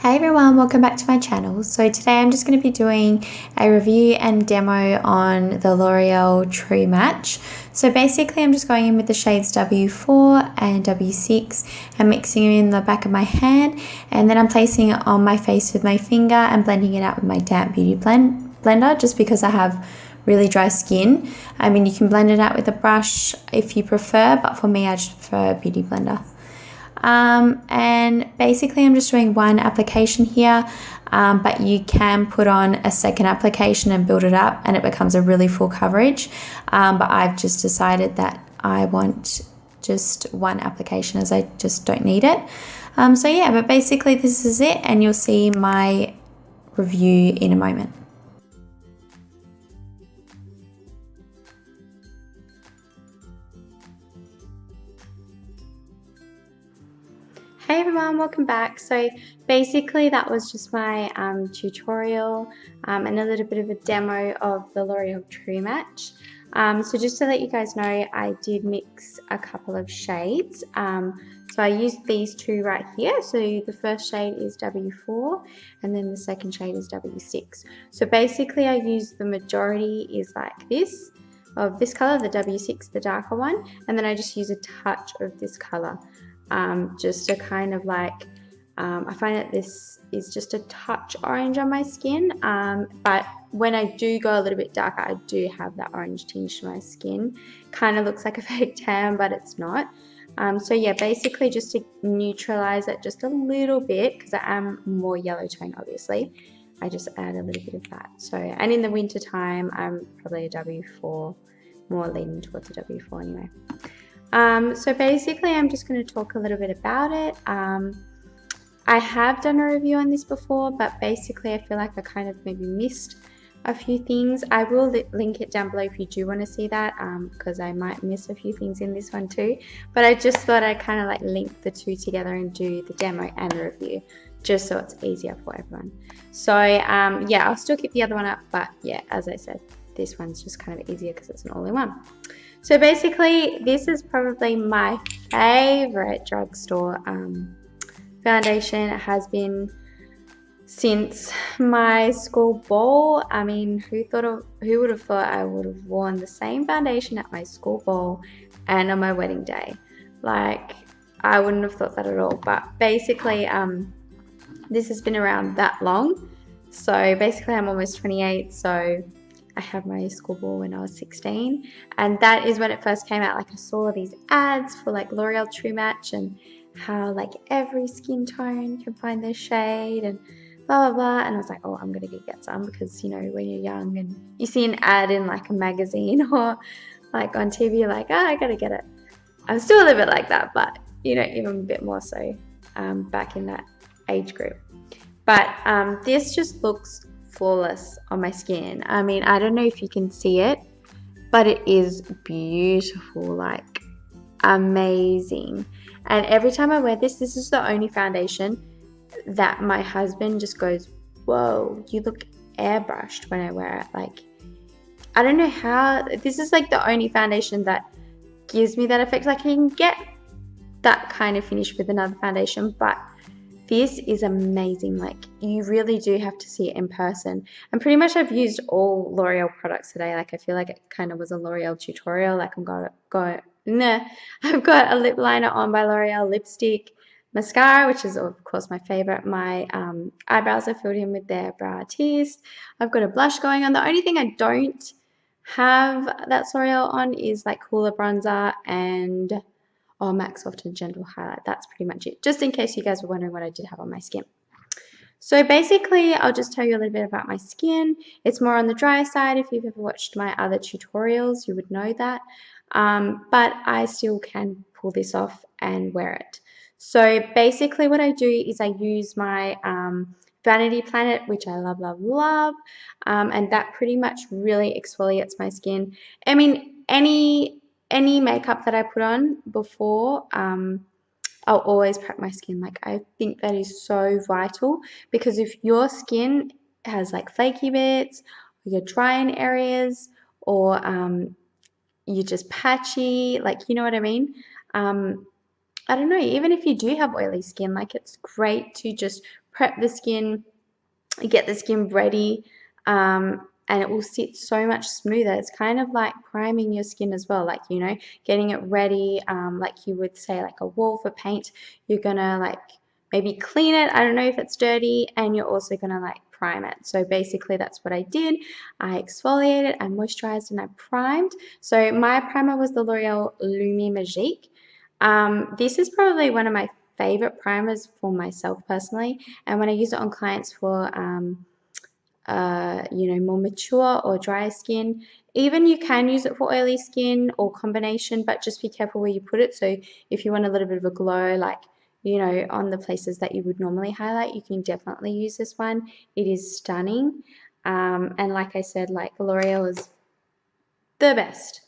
Hey everyone, welcome back to my channel. So today I'm just going to be doing a review and demo on the L'Oreal True Match. So basically I'm just going in with the shades W4 and W6 and mixing it in the back of my hand, and then I'm placing it on my face with my finger and blending it out with my damp beauty blender just because I have really dry skin. I mean, you can blend it out with a brush if you prefer, but for me I just prefer a beauty blender. And basically I'm just doing one application here, but you can put on a second application and build it up and it becomes a really full coverage, but I've just decided that I want just one application as I just don't need it. So yeah, but basically this is it, and you'll see my review in a moment. Hey everyone, welcome back. So basically that was just my tutorial and a little bit of a demo of the L'Oreal True Match. So just to let you guys know, I did mix a couple of shades. So I used these two right here. So the first shade is W4 and then the second shade is W6. So basically I used the majority is like this, of this color, the W6, the darker one, and then I just use a touch of this color. Just to kind of like, I find that this is just a touch orange on my skin, but when I do go a little bit darker, I do have that orange tinge to my skin. Kind of looks like a fake tan, but it's not. So yeah, basically just to neutralize it just a little bit, because I am more yellow tone obviously, I just add a little bit of that. So, and in the winter time, I'm probably a W4, more leaning towards a W4 anyway. So basically I'm just going to talk a little bit about it. I have done a review on this before, but basically I feel like I kind of maybe missed a few things. I will link it down below if you do want to see that, because I might miss a few things in this one too, but I just thought I'd kind of like link the two together and do the demo and the review just so it's easier for everyone. So yeah, I'll still keep the other one up, but yeah, as I said, this one's just kind of easier because it's an all-in-one. So basically, this is probably my favorite drugstore foundation. It has been since my school ball. I mean, who would have thought I would have worn the same foundation at my school ball and on my wedding day? Like, I wouldn't have thought that at all. But basically, this has been around that long. So basically, I'm almost 28, so I had my school ball when I was 16, and that is when it first came out. Like, I saw these ads for like L'Oreal True Match and how like every skin tone can find their shade and blah blah blah, and I was like, oh, I'm gonna get some, because you know, when you're young and you see an ad in like a magazine or like on TV, you're like, oh, I gotta get it. I'm still a little bit like that, but you know, even a bit more so back in that age group. But this just looks flawless on my skin. I mean, I don't know if you can see it, but it is beautiful, like amazing. And every time I wear this is the only foundation that my husband just goes, whoa, you look airbrushed when I wear it. Like, I don't know how, this is like the only foundation that gives me that effect. Like, I can get that kind of finish with another foundation, but this is amazing. Like, you really do have to see it in person. And pretty much I've used all L'Oreal products today. Like, I feel like it kind of was a L'Oreal tutorial. Like, I've got a lip liner on by L'Oreal, lipstick, mascara, which is of course my favorite. My eyebrows are filled in with their Brow Artiste. I've got a blush going on. The only thing I don't have that's L'Oreal on is like cooler bronzer and MAC Soft and Gentle Highlight. That's pretty much it, just in case you guys were wondering what I did have on my skin. So basically, I'll just tell you a little bit about my skin. It's more on the drier side. If you've ever watched my other tutorials, you would know that. But I still can pull this off and wear it. So basically what I do is I use my Vanity Planet, which I love, love, love. And that pretty much really exfoliates my skin. I mean, any makeup that I put on before, I'll always prep my skin. Like, I think that is so vital, because if your skin has like flaky bits, or you're dry in areas, or you're just patchy, like, you know what I mean? I don't know, even if you do have oily skin, like it's great to just prep the skin, get the skin ready, and it will sit so much smoother. It's kind of like priming your skin as well, like, you know, getting it ready, like you would say, like a wall for paint. You're gonna like maybe clean it. I don't know if it's dirty, and you're also gonna like prime it. So basically, that's what I did. I exfoliated, I moisturized, and I primed. So my primer was the L'Oreal Lumi Magique. This is probably one of my favorite primers for myself personally, and when I use it on clients for you know, more mature or dry skin. Even you can use it for oily skin or combination, but just be careful where you put it. So if you want a little bit of a glow, like, you know, on the places that you would normally highlight, you can definitely use this one. It is stunning. And like I said, like L'Oreal is the best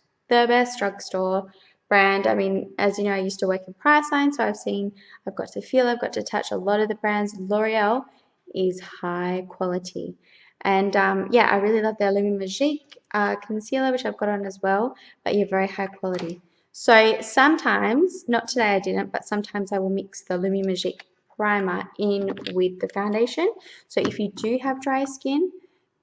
drugstore brand. I mean, as you know, I used to work in Priceline, so I've got to feel, I've got to touch a lot of the brands. L'Oreal is high quality. And yeah, I really love their Lumi Magique concealer, which I've got on as well, but yeah, very high quality. So sometimes, not today I didn't, but sometimes I will mix the Lumi Magique primer in with the foundation. So if you do have dry skin,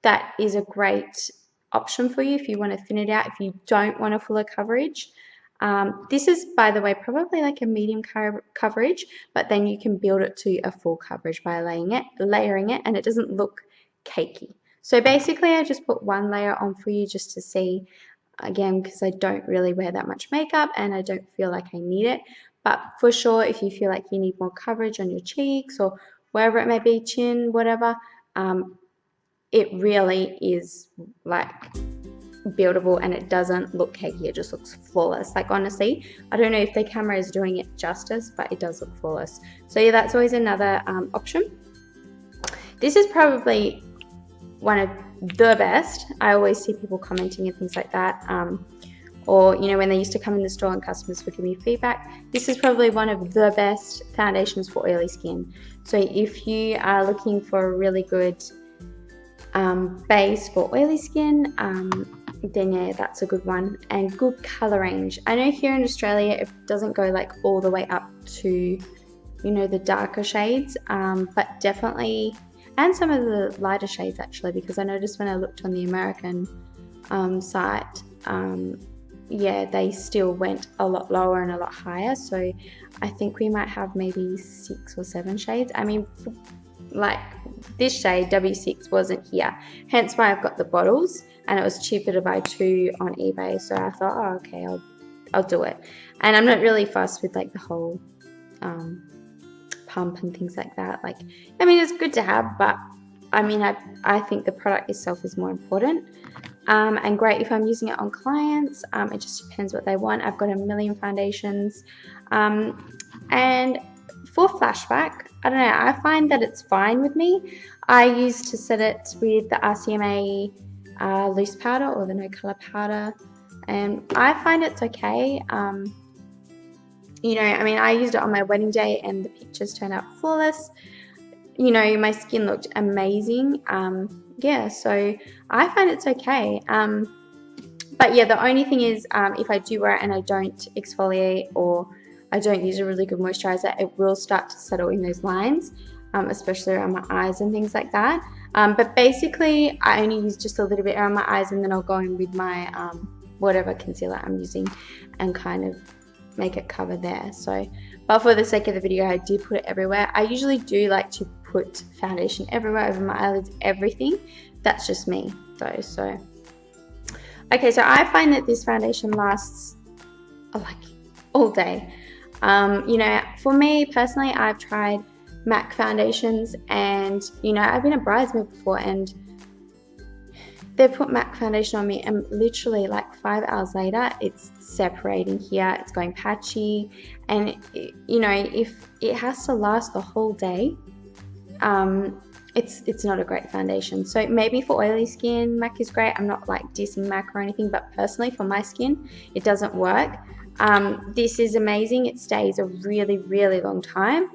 that is a great option for you if you want to thin it out, if you don't want a fuller coverage. This is, by the way, probably like a medium coverage, but then you can build it to a full coverage by layering it, and it doesn't look cakey. So basically, I just put one layer on for you just to see, again, because I don't really wear that much makeup and I don't feel like I need it. But for sure, if you feel like you need more coverage on your cheeks or wherever it may be, chin, whatever, it really is like buildable, and it doesn't look cakey. It just looks flawless. Like honestly, I don't know if the camera is doing it justice, but it does look flawless. So yeah, that's always another option. This is probably one of the best. I always see people commenting and things like that, or you know, when they used to come in the store and customers would give me feedback. This is probably one of the best foundations for oily skin. So if you are looking for a really good base for oily skin, then yeah, that's a good one. And good color range. I know here in Australia it doesn't go like all the way up to, you know, the darker shades, but definitely, and some of the lighter shades actually, because I noticed when I looked on the American site, yeah, they still went a lot lower and a lot higher. So I think we might have maybe 6 or 7 shades. I mean, like this shade W6 wasn't here, hence why I've got the bottles, and it was cheaper to buy 2 on eBay. So I thought, oh, okay, I'll do it. And I'm not really fussed with like the whole pump and things like that. Like, I mean, it's good to have, but I mean, I think the product itself is more important. And great if I'm using it on clients. It just depends what they want. I've got a million foundations. And for flashback, I don't know, I find that it's fine with me. I used to set it with the RCMA loose powder or the no color powder, and I find it's okay. You know, I mean, I used it on my wedding day and the pictures turned out flawless. You know, my skin looked amazing. Yeah, so I find it's okay. But yeah, the only thing is, if I do wear it and I don't exfoliate or I don't use a really good moisturizer, it will start to settle in those lines, especially around my eyes and things like that. But basically, I only use just a little bit around my eyes, and then I'll go in with my whatever concealer I'm using and kind of make it cover there. So, but for the sake of the video, I did put it everywhere. I usually do like to put foundation everywhere, over my eyelids, everything. That's just me though. So, okay, so I find that this foundation lasts like all day. You know, for me personally, I've tried MAC foundations, and you know, I've been a bridesmaid before, and they've put MAC foundation on me, and literally like 5 hours later, it's separating here, it's going patchy, and you know, if it has to last the whole day, it's not a great foundation. So maybe for oily skin, MAC is great. I'm not like dissing MAC or anything, but personally for my skin, it doesn't work. This is amazing. It stays a really, really long time.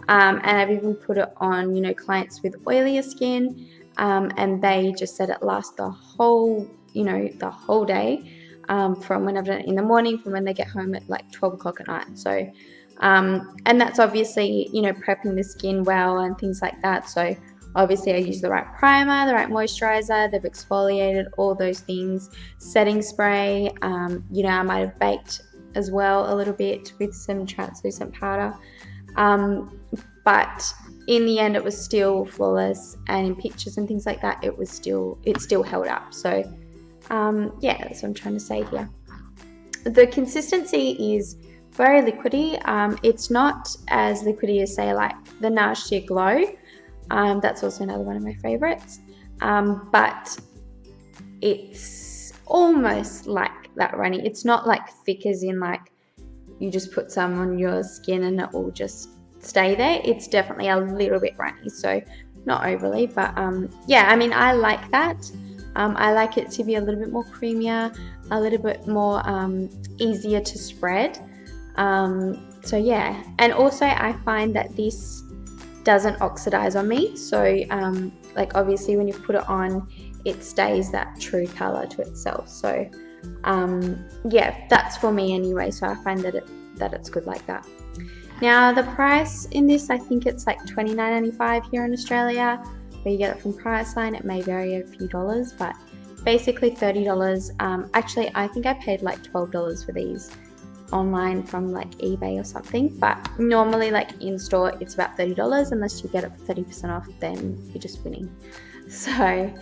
And I've even put it on, you know, clients with oilier skin, and they just said it lasts the whole, you know, the whole day, from when I've done it in the morning, from when they get home at like 12 o'clock at night. So And that's obviously, you know, prepping the skin well and things like that. So obviously I use the right primer, the right moisturizer, they've exfoliated, all those things. Setting spray, you know, I might have baked as well a little bit with some translucent powder. But in the end it was still flawless, and in pictures and things like that it still held up. So yeah, that's what I'm trying to say here. The consistency is very liquidy. It's not as liquidy as, say, like the NARS Sheer Glow. That's also another one of my favorites. But it's almost like that runny. It's not like thick as in like you just put some on your skin and it will just stay there. It's definitely a little bit runny, so not overly, but yeah, I mean, I like that. I like it to be a little bit more creamier, a little bit more easier to spread. So yeah, and also I find that this doesn't oxidize on me. So like obviously when you put it on, it stays that true color to itself. So yeah, that's for me anyway. So I find that it's good like that. Now the price in this, I think it's like $29.95 here in Australia. Where you get it from Priceline, it may vary a few dollars, but basically $30. Actually, I think I paid like $12 for these online from like eBay or something, but normally like in store it's about $30, unless you get it for 30% off, then you're just winning. So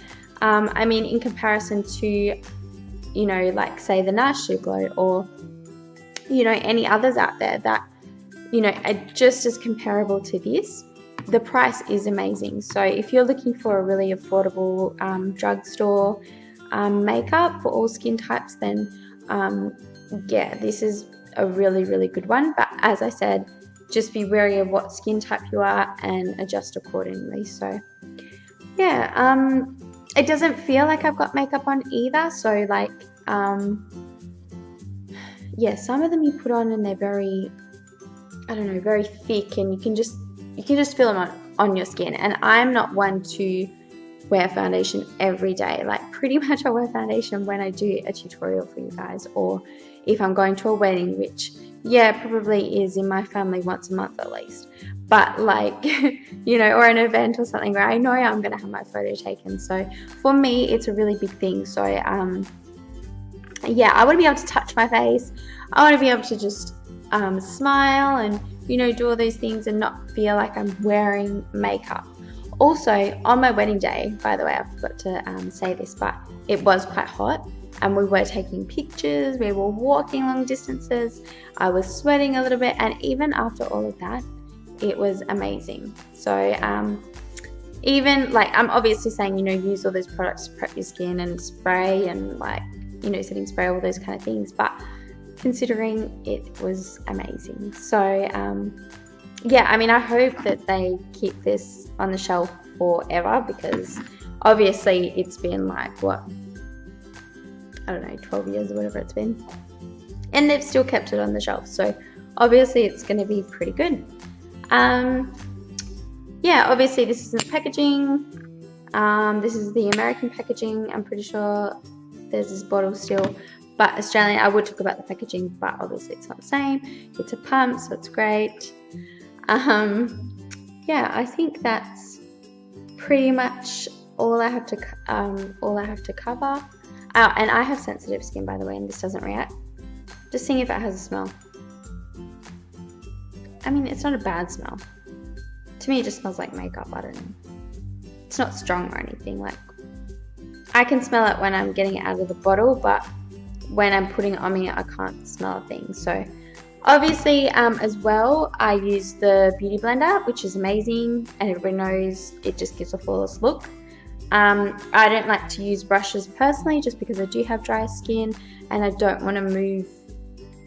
I mean, in comparison to, you know, like say the NARS Sheer Glow, or you know, any others out there that, you know, are just as comparable to this, the price is amazing. So if you're looking for a really affordable drugstore makeup for all skin types, then yeah, this is a really, really good one. But as I said, just be wary of what skin type you are and adjust accordingly. So yeah, it doesn't feel like I've got makeup on either. So like yeah, some of them you put on and they're very, I don't know, very thick, and you can just feel them on your skin. And I'm not one to wear foundation every day. Like pretty much I wear foundation when I do a tutorial for you guys, or if I'm going to a wedding, which yeah, probably is in my family once a month at least. But like, you know, or an event or something where I know I'm going to have my photo taken. So for me, it's a really big thing. So yeah, I want to be able to touch my face. I want to be able to just smile and, you know, do all those things and not feel like I'm wearing makeup. Also, on my wedding day, by the way, I forgot to say this, but it was quite hot and we were taking pictures, we were walking long distances, I was sweating a little bit, and even after all of that, it was amazing. So even like, I'm obviously saying, you know, use all those products to prep your skin and spray and like, you know, setting spray, all those kind of things, but considering it was amazing. So yeah, I mean, I hope that they keep this on the shelf forever, because obviously it's been like, what, I don't know, 12 years or whatever it's been, and they've still kept it on the shelf, so obviously it's going to be pretty good. Yeah, obviously this isn't packaging. This is the American packaging. I'm pretty sure there's this bottle still, but Australian, I would talk about the packaging, but obviously it's not the same. It's a pump, so it's great. Yeah, I think that's pretty much all I have to cover. Oh, and I have sensitive skin, by the way, and this doesn't react. Just seeing if it has a smell. I mean, it's not a bad smell. To me, it just smells like makeup. I don't know. It's not strong or anything. Like, I can smell it when I'm getting it out of the bottle, but when I'm putting it on me, I can't smell a thing. So obviously, as well, I use the Beauty Blender, which is amazing, and everybody knows it just gives a flawless look. I don't like to use brushes personally, just because I do have dry skin and I don't want to move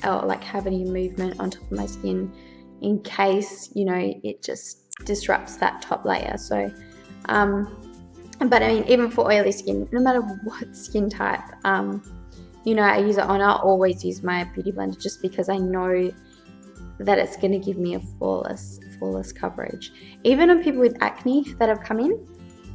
or like have any movement on top of my skin in case, you know, it just disrupts that top layer. So but I mean, even for oily skin, no matter what skin type, you know, I use it on, I'll always use my Beauty Blender, just because I know that it's going to give me a flawless coverage. Even on people with acne that have come in,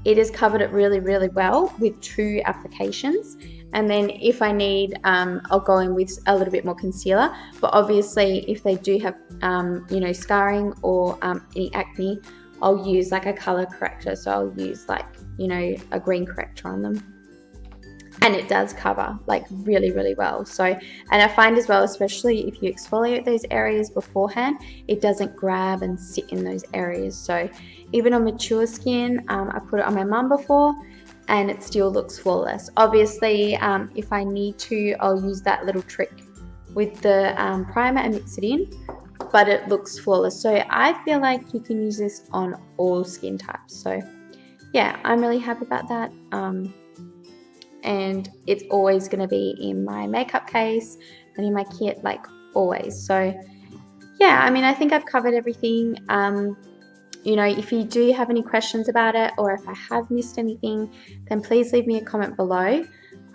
it has covered it really, really well with 2 applications. And then if I need, I'll go in with a little bit more concealer. But obviously if they do have, you know, scarring or any acne, I'll use like a color corrector. So I'll use like, you know, a green corrector on them. And it does cover like really, really well. So, and I find as well, especially if you exfoliate those areas beforehand, it doesn't grab and sit in those areas. So even on mature skin, I put it on my mum before and it still looks flawless. Obviously, if I need to, I'll use that little trick with the primer and mix it in, but it looks flawless. So I feel like you can use this on all skin types. So yeah, I'm really happy about that. And it's always going to be in my makeup case and in my kit, like always. So yeah, I mean, I think I've covered everything. You know, if you do have any questions about it, or if I have missed anything, then please leave me a comment below.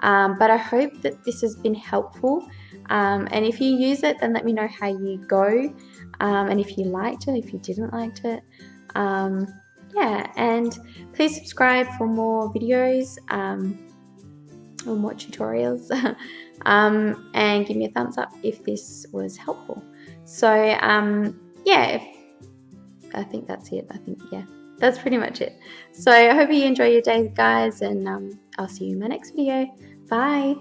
But I hope that this has been helpful. And if you use it, then let me know how you go. And if you liked it, if you didn't like it. Yeah, and please subscribe for more videos. Or more tutorials, and give me a thumbs up if this was helpful. So yeah, I think that's it. Yeah, that's pretty much it. So I hope you enjoy your day, guys, and I'll see you in my next video. Bye.